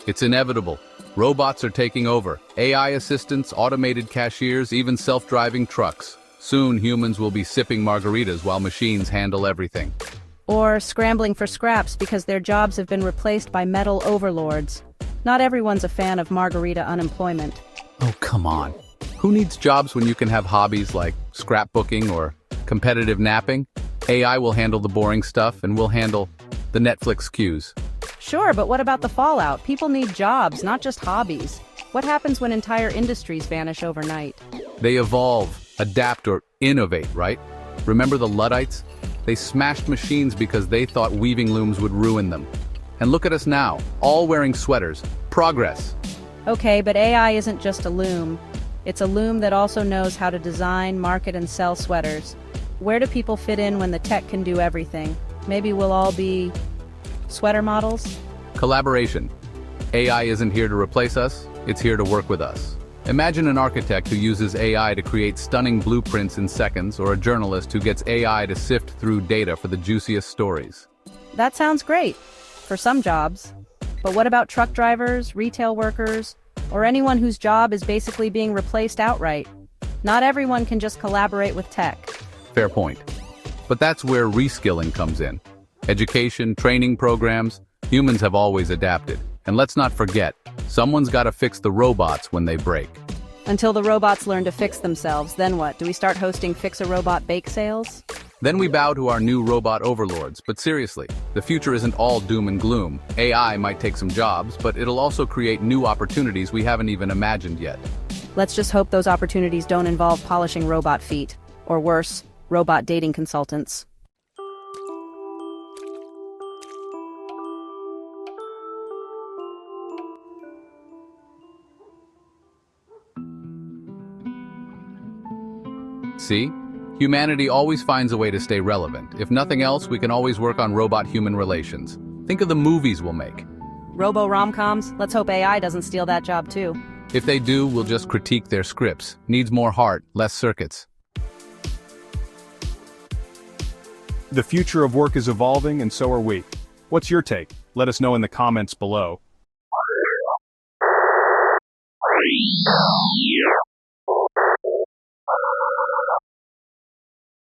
It's inevitable. Robots are taking over. AI assistants, automated cashiers, even self-driving trucks. Soon, humans will be sipping margaritas while machines handle everything. Or scrambling for scraps because their jobs have been replaced by metal overlords. Not everyone's a fan of margarita unemployment. Oh, come on. Who needs jobs when you can have hobbies like scrapbooking or competitive napping? AI will handle the boring stuff and we'll handle the Netflix queues. Sure, but what about the fallout? People need jobs, not just hobbies. What happens when entire industries vanish overnight? They evolve, adapt, or innovate, right? Remember the Luddites? They smashed machines because they thought weaving looms would ruin them. And look at us now, all wearing sweaters. Progress. Okay, but AI isn't just a loom. It's a loom that also knows how to design, market, and sell sweaters. Where do people fit in when the tech can do everything? Maybe we'll all be sweater models? Collaboration. AI isn't here to replace us, it's here to work with us. Imagine an architect who uses AI to create stunning blueprints in seconds, or a journalist who gets AI to sift through data for the juiciest stories. That sounds great, for some jobs. But what about truck drivers, retail workers, or anyone whose job is basically being replaced outright? Not everyone can just collaborate with tech. Fair point. But that's where reskilling comes in. Education, training programs, humans have always adapted. And let's not forget, someone's got to fix the robots when they break. Until the robots learn to fix themselves, then what? Do we start hosting fix-a-robot bake sales? Then we bow to our new robot overlords. But seriously, the future isn't all doom and gloom. AI might take some jobs, but it'll also create new opportunities we haven't even imagined yet. Let's just hope those opportunities don't involve polishing robot feet. Or worse, robot dating consultants. See? Humanity always finds a way to stay relevant. If nothing else, we can always work on robot-human relations. Think of the movies we'll make. Robo-rom-coms? Let's hope AI doesn't steal that job too. If they do, we'll just critique their scripts. Needs more heart, less circuits. The future of work is evolving, and so are we. What's your take? Let us know in the comments below.